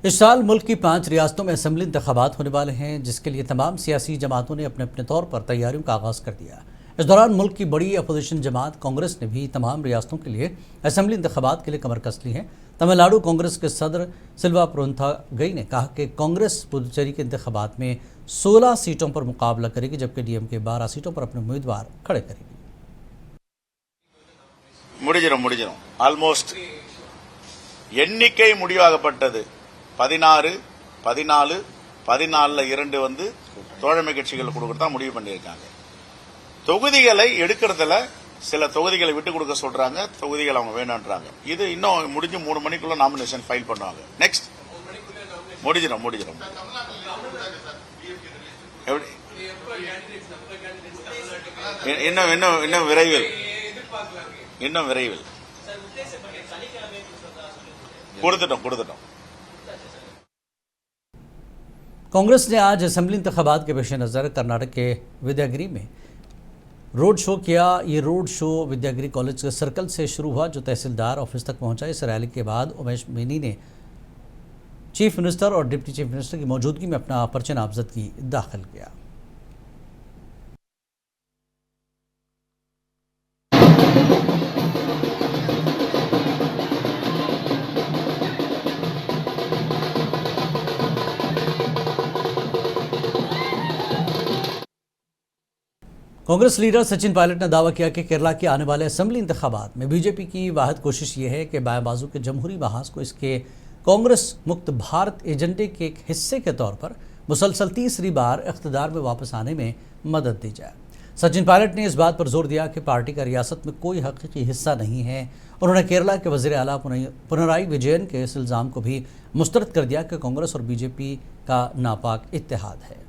इस साल मुल्क की 5 रियासतों में असेंबली इंतखाबात होने वाले हैं, जिसके लिए तमाम सियासी जमातों ने अपने अपने तौर पर तैयारियों का आगाज़ कर दिया। इस दौरान मुल्क की बड़ी अपोजिशन जमात कांग्रेस ने भी तमाम रियासतों के लिए असेंबली इंतखाबात के लिए कमर कस ली है। तमिलनाडु कांग्रेस के सदर सिल्वा पुरंथागई ने कहा कि कांग्रेस पुदुचेरी के इंतखाबात में 16 सीटों पर मुकाबला करेगी, जबकि डीएमके 12 सीटों पर अपने उम्मीदवार खड़े करेगी। முடிஞ்சிடும் ஆல்மோஸ்ட் எண்ணிக்கை முடிவாகப்பட்டது 16, 14, 14ல் 2 வந்து தோழமை கட்சிகள் கொடுக்கறதா முடிவு பண்ணியிருக்காங்க. தொகுதிகளை எடுக்கிறதுல சில தொகுதிகளை விட்டு கொடுக்க சொல்றாங்க, தொகுதிகள் அவங்க வேணும்ன்றாங்க. இது இன்னும் முடிஞ்சு 3 மணிக்குள்ள நாமினேஷன் ஃபைல் பண்ணுவாங்க. நெக்ஸ்ட் முடிஞ்சிடும் இன்னும் விரைவில் கொடுத்துட்டோம். कांग्रेस ने आज असेंबली इंतखाबात के पेश नज़र कर्नाटक के विद्यागिरी में रोड शो किया। ये रोड शो विद्यागिरी कॉलेज के सर्कल से शुरू हुआ, जो तहसीलदार ऑफिस तक पहुंचा। इस रैली के बाद उमेश मेनी ने चीफ मिनिस्टर और डिप्टी चीफ मिनिस्टर की मौजूदगी में अपना पर्चा नामजदगी दाखिल किया। कांग्रेस लीडर सचिन पायलट ने दावा किया कि केरला के आने वाले असेंबली इंतखाबात में बीजेपी की वाहिद कोशिश ये है कि बाएं बाजू के जमहूरी महाज को इसके कांग्रेस मुक्त भारत एजेंडे के एक हिस्से के तौर पर मुसलसल तीसरी बार इख्तिदार में वापस आने में मदद दी जाए। सचिन पायलट ने इस बात पर जोर दिया कि पार्टी का रियासत में कोई हकीकी हिस्सा नहीं है। उन्होंने केरला के वज़ीर आला पिनराई विजयन के इस इल्ज़ाम को भी मुस्तरद कर दिया कि कांग्रेस और बीजेपी का नापाक इत्तेहाद है।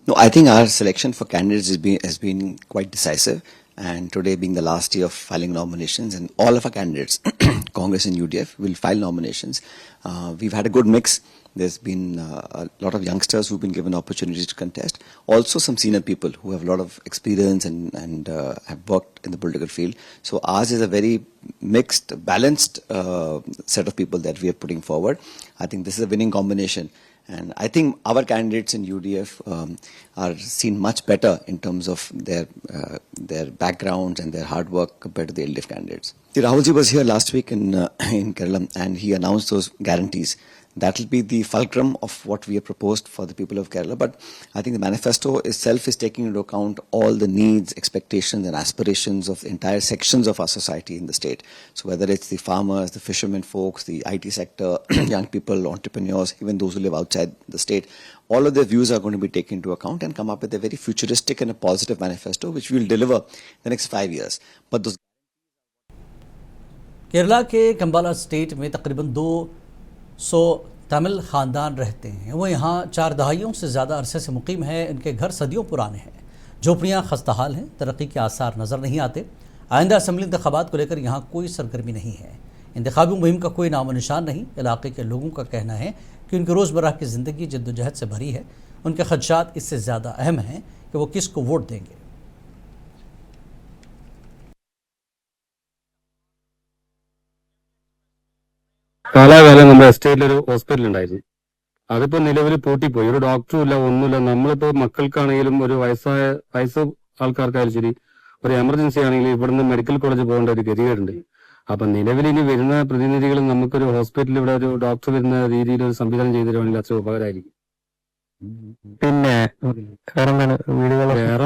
No, I think our selection for candidates has been quite decisive, and today being the last day of filing nominations, and all of our candidates, Congress and UDF, will file nominations. We've had a good mix. There's been a lot of youngsters who've been given opportunities to contest. Also some senior people who have a lot of experience and have worked in the political field. So ours is a very mixed, balanced set of people that we are putting forward. I think this is a winning combination. And I think our candidates in UDF are seen much better in terms of their backgrounds and their hard work compared to the LDF candidates. Rahulji was here last week in Kerala, and he announced those guarantees. That will be the fulcrum of what we have proposed for the people of Kerala. But I think the manifesto itself is taking into account all the needs, expectations and aspirations of entire sections of our society in the state. So whether it's the farmers, the fishermen folks, the IT sector, young people, entrepreneurs, even those who live outside the state, all of their views are going to be taken into account and come up with a very futuristic and a positive manifesto which we will deliver in the next 5 years. But those Kerala के Kambala state में तकरीबन 200 तमिल ख़ानदान रहते हैं। वो यहाँ 4 दहाइयों से ज़्यादा अरसे से मुकीम है। इनके घर सदियों पुराने हैं। झोपड़ियाँ खस्ताहाल हैं, तरक्की के आसार नज़र नहीं आते। आइंदा असेंबली इंतखाबात को लेकर यहाँ कोई सरगर्मी नहीं है। इंतखाबी मुहिम का कोई नामो निशान नहीं। इलाके के लोगों का कहना है कि उनकी रोज़मर्रा की ज़िंदगी जद्दोजहद से भरी है। उनके खदशात इससे ज़्यादा अहम हैं कि वो किस को वोट देंगे। കാലാകാലം നമ്മുടെ എസ്റ്റേറ്റിലൊരു ഹോസ്പിറ്റൽ ഉണ്ടായിരുന്നു. അതിപ്പോ നിലവിൽ പൂട്ടിപ്പോയി. ഒരു ഡോക്ടറും ഇല്ല, ഒന്നുമില്ല. നമ്മളിപ്പോ മക്കൾക്കാണെങ്കിലും ഒരു വയസ്സ് ആൾക്കാർക്കായാലും ശരി, ഒരു എമർജൻസി ആണെങ്കിലും ഇവിടുന്ന് മെഡിക്കൽ കോളേജ് പോകേണ്ട ഒരു ഗതികേടുണ്ട്. അപ്പൊ നിലവിൽ ഇനി വരുന്ന പ്രതിനിധികൾ നമുക്കൊരു ഹോസ്പിറ്റലിൽ ഇവിടെ ഒരു ഡോക്ടർ വരുന്ന രീതിയിൽ ഒരു സംവിധാനം ചെയ്തു തരുവാണെങ്കിൽ അത്ര ഉപകാരമായിരിക്കും. പിന്നെ വേറെ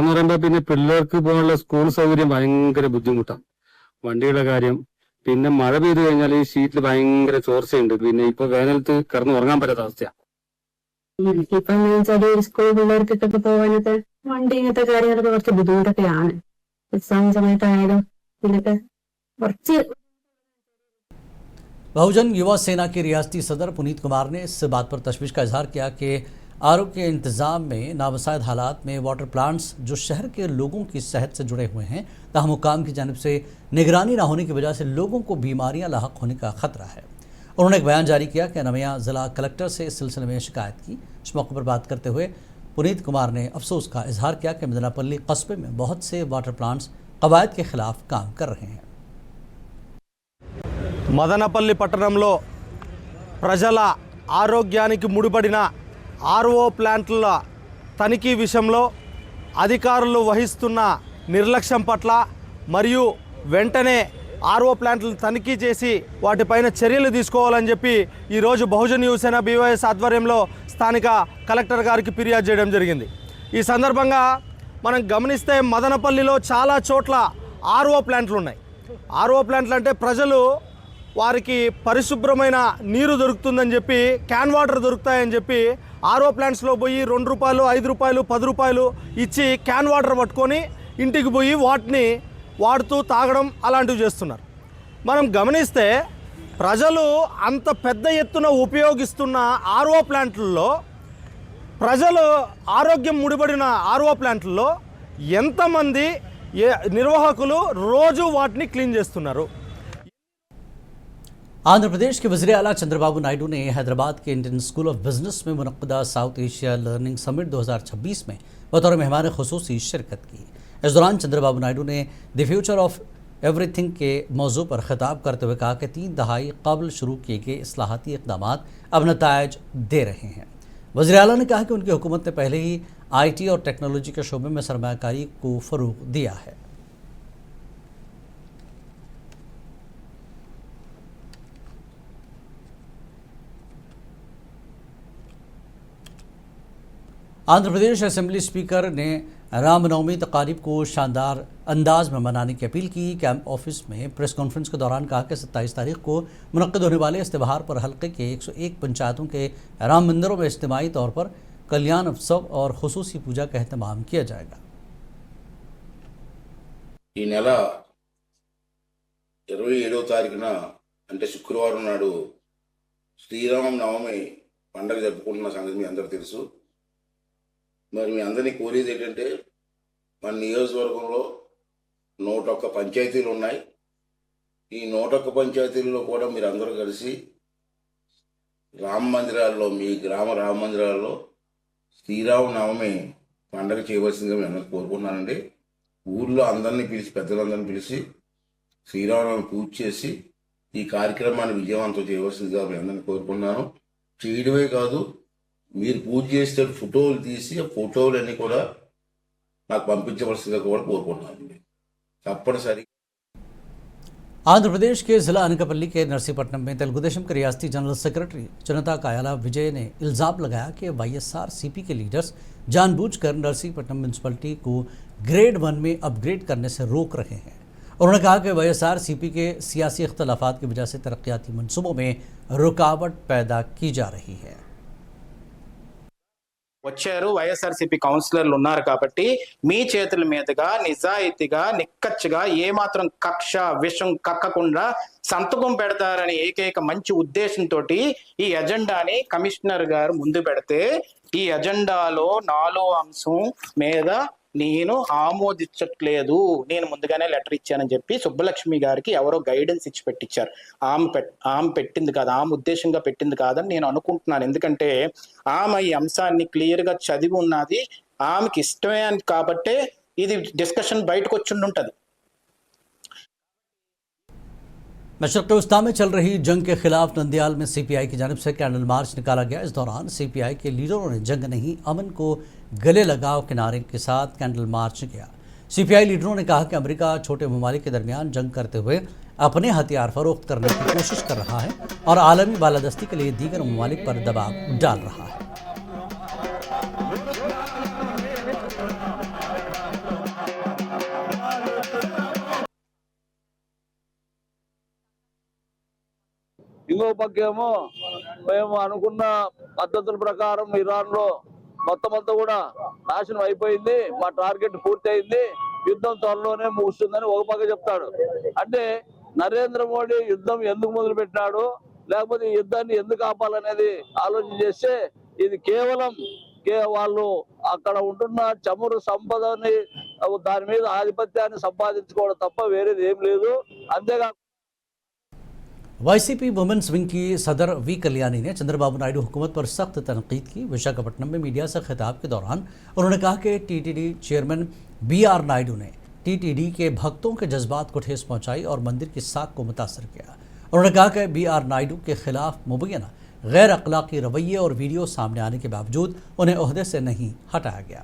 എന്ന് പറയുമ്പോ പിന്നെ പിള്ളേർക്ക് പോകാനുള്ള സ്കൂൾ സൗകര്യം ഭയങ്കര ബുദ്ധിമുട്ടാണ്. വണ്ടിയുടെ കാര്യം, പിന്നെ മഴ പെയ്തു കഴിഞ്ഞാൽ ഈ ഷീറ്റിൽ ഭയങ്കര ചോർച്ചയുണ്ട്. പിന്നെ ഇപ്പൊ വേനലത്ത് കിടന്ന് ഉറങ്ങാൻ പറ്റാത്ത അവസ്ഥയാണ്. ഇപ്പൊ സ്കൂൾ പിള്ളേർക്കൊക്കെ പോകാനൊക്കെ വണ്ടി ഇങ്ങനത്തെ കാര്യങ്ങളൊക്കെ കുറച്ച് ബുദ്ധിമുട്ടൊക്കെയാണ്. എക്സാം സമയത്തായാലും ഇതിനൊക്കെ കുറച്ച്। बहुजन युवा सेना के रियासती सदर पुनीत कुमार ने इस बात पर तशवीश का इजहार किया कि आरओ के इंतज़ाम में नावसाइद हालात में वाटर प्लांट्स जो शहर के लोगों की सेहत से जुड़े हुए हैं, ताहम हुक्काम की जानिब से निगरानी न होने की वजह से लोगों को बीमारियां लाहक होने का ख़तरा है। उन्होंने एक बयान जारी किया कि नमिया ज़िला कलेक्टर से इस सिलसिले में शिकायत की। इस मौके पर बात करते हुए पुनीत कुमार ने अफसोस का इजहार किया कि मदनापल्ली कस्बे में बहुत से वाटर प्लांट्स कवायद के ख़िलाफ़ काम कर रहे हैं। మదనపల్లి పట్టణంలో ప్రజల ఆరోగ్యానికి ముడిపడిన ఆర్ఓ ప్లాంట్ల తనిఖీ విషయంలో అధికారులు వహిస్తున్న నిర్లక్ష్యం పట్ల మరియు వెంటనే ఆర్ఓ ప్లాంట్లను తనిఖీ చేసి వాటిపైన చర్యలు తీసుకోవాలని చెప్పి ఈరోజు బహుజన్ యువసేన బీవైఎస్ ఆధ్వర్యంలో స్థానిక కలెక్టర్ గారికి ఫిర్యాదు చేయడం జరిగింది. ఈ సందర్భంగా మనం గమనిస్తే మదనపల్లిలో చాలా చోట్ల ఆర్ఓ ప్లాంట్లు ఉన్నాయి. ఆర్ఓ ప్లాంట్లు అంటే ప్రజలు వారికి పరిశుభ్రమైన నీరు దొరుకుతుందని చెప్పి, క్యాన్ వాటర్ దొరుకుతాయని చెప్పి ఆర్ఓ ప్లాంట్స్లో పోయి 2 రూపాయలు, 5 రూపాయలు, 10 రూపాయలు ఇచ్చి క్యాన్ వాటర్ పట్టుకొని ఇంటికి పోయి వాటిని వాడుతూ తాగడం అలాంటివి చేస్తున్నారు. మనం గమనిస్తే ప్రజలు అంత పెద్ద ఎత్తున ఉపయోగిస్తున్న ఆర్ఓ ప్లాంట్లలో, ప్రజలు ఆరోగ్యం ముడిపడిన ఆర్ఓ ప్లాంట్లలో ఎంతమంది నిర్వాహకులు రోజు వాటిని క్లీన్ చేస్తున్నారు? आंध्र प्रदेश के वज़ीर आला चंद्रबाबू नायडू ने हैदराबाद के इंडियन स्कूल ऑफ बिजनेस में मुनक़्क़दा साउथ एशिया लर्निंग समिट 2026 में बतौर मेहमान ख़ुसूसी शिरकत की। इस दौरान चंद्रबाबू नायडू ने द फ्यूचर ऑफ एवरीथिंग के मौजू पर ख़िताब करते हुए कहा कि 3 दहाई कबल शुरू किए गए इस्लाहाती इक़दामात अब नतायज दे रहे हैं। वज़ीर आला ने कहा कि उनकी हुकूमत ने पहले ही IT और टेक्नोलॉजी के शोबे में सरमायाकारी को फ़रोग़ दिया है। आंध्र प्रदेश असेंबली स्पीकर ने रामनवमी तकारीब को शानदार अंदाज में मनाने की अपील की। कैंप ऑफिस में प्रेस कॉन्फ्रेंस के दौरान कहा कि 27 तारीख को मुनक्किद होने वाले इस त्यौहार पर हल्के के 101 पंचायतों के राम मंदिरों में इज्तिमाई तौर पर कल्याण उत्सव और खुसूसी पूजा का एहतमाम किया जाएगा। ఈ నెల 27వ తారీఖున అంటే శుక్రవారం నాడు శ్రీరామ నవమి పండుగ జరుపుకుంటున్న సంగతి మీ అందరికీ తెలుసు. మరి మీ అందరినీ కోరేది ఏంటంటే, మన నియోజకవర్గంలో 101 పంచాయతీలు ఉన్నాయి. ఈ 101 పంచాయతీల్లో కూడా మీరు అందరూ కలిసి రామ మందిరాల్లో, మీ గ్రామ రామ మందిరాల్లో శ్రీరామ నవమి పండుగ చేయవలసిందిగా మీ అందరికీ కోరుకుంటున్నానండి. ఊర్లో అందరినీ పిలిచి, పెద్దలందరినీ పిలిచి శ్రీరామనవమి పూజ చేసి ఈ కార్యక్రమాన్ని విజయవంతం చేయవలసిందిగా మీ అందరినీ కోరుకుంటున్నాను. చేయడమే కాదు, మీరు పూజ చేస్తే ఫోటోలు తీసి ఆ ఫోటోలన్నీ కూడా నాకు పంపించవలసిందిగా కూడా కోరుకుంటున్నాను తప్పనిసరి। आंध्र प्रदेश के जिला अनकापल्ली के नरसीपट्टनम में तेलुगुदेशम के रियासती जनरल सेक्रेटरी जनता कायाला विजय ने इल्ज़ाम लगाया कि YSRCP के लीडर्स जानबूझकर नरसीपट्टनम म्यूनसिपलिटी को ग्रेड 1 में अपग्रेड करने से रोक रहे हैं। उन्होंने कहा कि YSRCP के सियासी इख्तलाफात की वजह से तरक्याती मनसूबों में रुकावट पैदा की जा रही है। వచ్చారు వైఎస్ఆర్సీపీ కౌన్సిలర్లు ఉన్నారు కాబట్టి మీ చేతుల మీదుగా నిజాయితీగా నిక్కచ్చిగా ఏమాత్రం కక్ష విషం కక్కకుండా సంతకం పెడతారని ఏకైక మంచి ఉద్దేశంతో ఈ ఎజెండాని కమిషనర్ గారు ముందు పెడితే ఈ ఎజెండాలో 4వ అంశం మీద నేను ఆమోదించట్లేదు, నేను ముందుగానే లెటర్ ఇచ్చానని చెప్పి సుబ్బలక్ష్మి గారికి ఎవరో గైడెన్స్ ఇచ్చి పెట్టించారు. ఆమె పెట్టింది కాదు, ఆమె ఉద్దేశంగా పెట్టింది కాదని నేను అనుకుంటున్నాను. ఎందుకంటే ఆమె ఈ అంశాన్ని క్లియర్ గా చదివి ఉన్నది, ఆమెకి ఇష్టమే కాబట్టే ఇది డిస్కషన్ బయటకు వచ్చి ఉంటది। मशरक़ वस्ता में चल रही जंग के खिलाफ नंदियाल में CPI की जानिब से कैंडल मार्च निकाला गया। इस दौरान CPI के लीडरों ने जंग नहीं अमन को गले लगाओ के नारे के साथ कैंडल मार्च किया। CPI लीडरों ने कहा कि अमेरिका छोटे ममालिक के दरमियान जंग करते हुए अपने हथियार फरोख्त करने की कोशिश कर रहा है और आलमी बालादस्ती के लिए दीगर ममालिक पर दबाव डाल रहा है। ఇంకో పక్కేమో మేము అనుకున్న పద్ధతుల ప్రకారం ఇరాన్ లో మొత్తం అంతా కూడా నాశనం అయిపోయింది, మా టార్గెట్ పూర్తి అయింది, యుద్ధం త్వరలోనే ముగుస్తుందని ఒక పక్క చెప్తాడు. అంటే నరేంద్ర మోడీ యుద్ధం ఎందుకు మొదలు పెట్టినాడు, లేకపోతే ఈ యుద్ధాన్ని ఎందుకు ఆపాలనేది ఆలోచన చేస్తే ఇది కేవలం వాళ్ళు అక్కడ ఉంటున్న చమురు సంపదని దాని మీద ఆధిపత్యాన్ని సంపాదించుకోవడం తప్ప వేరేది ఏం లేదు। అంతేకాక YCP वुमेन्स विंग की सदर वी कल्याणी ने चंद्रबाबू नायडू हुकूमत पर सख्त तनकीद की। विशाखापट्टनम में मीडिया से खिताब के दौरान उन्होंने कहा कि TTD चेयरमैन BR नायडू ने TTD के भक्तों के जज्बात को ठेस पहुंचाई और मंदिर की साख को मुतासर किया। उन्होंने कहा कि BR नायडू के खिलाफ मुबैना गैर अखलाकी रवैये और वीडियो सामने आने के बावजूद उन्हें ओहदे से नहीं हटाया गया।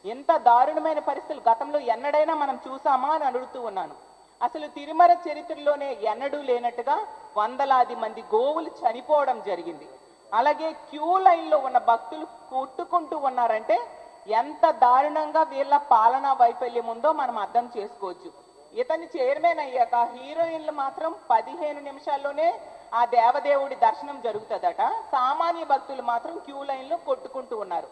ఎంత దారుణమైన పరిస్థితులు గతంలో ఎన్నడైనా మనం చూసామా అని అడుగుతూ ఉన్నాను. అసలు తిరుమల చరిత్రలోనే ఎన్నడూ లేనట్టుగా వందలాది మంది గోవులు చనిపోవడం జరిగింది. అలాగే క్యూ లైన్లో ఉన్న భక్తులు కొట్టుకుంటూ ఉన్నారంటే ఎంత దారుణంగా వీళ్ళ పాలనా వైఫల్యం ఉందో మనం అర్థం చేసుకోవచ్చు. ఇతని చైర్మన్ అయ్యాక హీరోయిన్లు మాత్రం 15 నిమిషాల్లోనే ఆ దేవదేవుడి దర్శనం జరుగుతుందట. సామాన్య భక్తులు మాత్రం క్యూ లైన్లో కొట్టుకుంటూ ఉన్నారు.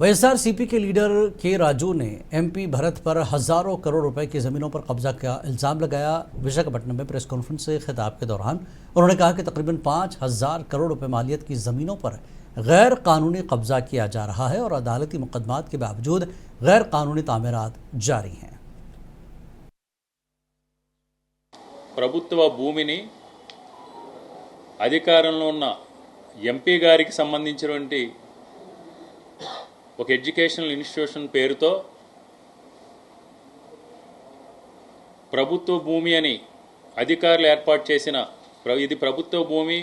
वाईएसआरसीपी के लीडर के राजू ने एमपी भरत पर हजारों करोड़ रुपए की ज़मीनों पर कब्जा का इल्ज़ाम लगाया। विशाखापट्टनम में प्रेस कॉन्फ्रेंस से खिताब के दौरान उन्होंने कहा कि तकरीबन 5,000 करोड़ रुपए मालियत की ज़मीनों पर गैर कानूनी कब्जा किया जा रहा है और अदालती मुकदमात के बावजूद गैर कानूनी तामीरात जारी हैं। ప్రభుత్వ భూమిని అధికారంలో ఉన్న ఎంపీ గారికి సంబంధించినటువంటి ఒక ఎడ్యుకేషనల్ ఇన్స్టిట్యూషన్ పేరుతో ప్రభుత్వ భూమి అని అధికారులు ఏర్పాటు చేసిన ఇది ప్రభుత్వ భూమి,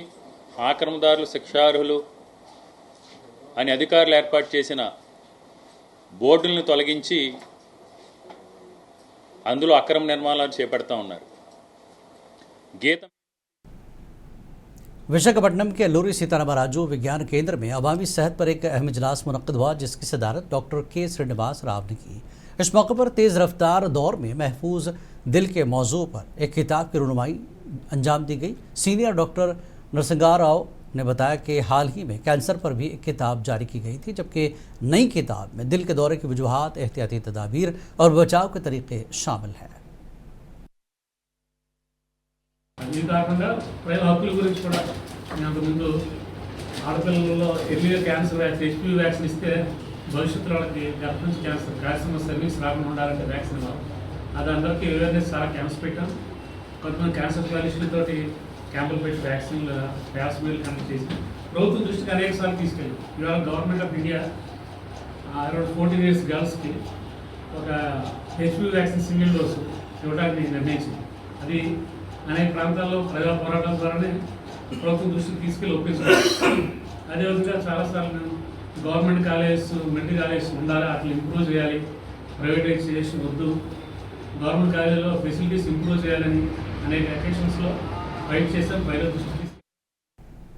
ఆక్రమణదారులు శిక్షార్హులు అని అధికారులు ఏర్పాటు చేసిన బోర్డులను తొలగించి అందులో అక్రమ నిర్మాణాలు చేపడతా ఉన్నారు. గీతం विशाखापट्टनम के अल्लूरी सीतारामा राजू विज्ञान केंद्र में अवामी सेहत पर एक अहम इजलास मुनक्किद हुआ, जिसकी सदारत डॉक्टर के श्रीनिवास राव ने की। इस मौके पर तेज़ रफ्तार दौर में महफूज दिल के मौजू पर एक किताब की रुनुमाई अंजाम दी गई। सीनियर डॉक्टर नरसिंगा राव ने बताया कि हाल ही में कैंसर पर भी एक किताब जारी की गई थी, जबकि नई किताब में दिल के दौरे की वजूहात, एहतियाती तदाबीर और बचाव के तरीके शामिल हैं। ఇది కాకుండా ప్రజల హక్కుల గురించి కూడా నేను అంతకుముందు ఆడపిల్లలలో ఎర్లీగా క్యాన్సర్ వ్యాక్సిన్, హెచ్పివి వ్యాక్సిన్ ఇస్తే భవిష్యత్తులో వాళ్ళకి గర్భించి క్యాన్సర్ సర్వీస్ రాకుండా ఉండాలంటే వ్యాక్సిన్ ఇవ్వాలి. అది అందరికీ అవేర్నెస్ చాలా క్యాంప్స్ పెట్టాం. కొంతమంది క్యాన్సర్ స్పెషలిస్టుల తోటి క్యాంపులు పెట్టి వ్యాక్సిన్లు వ్యాక్సిన్లు కనెక్ట్ చేసి ప్రభుత్వం దృష్టికి అనేక సార్లు తీసుకెళ్ళాం. ఇవాళ government of India around 14 years గర్ల్స్కి ఒక హెచ్పివి వ్యాక్సిన్ సింగిల్ డోసు ఇవ్వడానికి నిర్ణయించింది. అది అనేక ప్రాంతాల్లో ప్రజా పోరాటం ద్వారానే ప్రభుత్వం దృష్టికి తీసుకెళ్ళి ఒప్పించుకోవాలి. అదేవిధంగా చాలాసార్లు నేను గవర్నమెంట్ కాలేజెస్, మెడికల్ కాలేజెస్ ఉండాలి, అట్లా ఇంప్రూవ్ చేయాలి, ప్రైవేటైజేషన్ వద్దు, గవర్నమెంట్ కాలేజీలో ఫెసిలిటీస్ ఇంప్రూవ్ చేయాలని అనేక అకేషన్స్లో ఫైట్ చేసాం. ప్రజల దృష్టి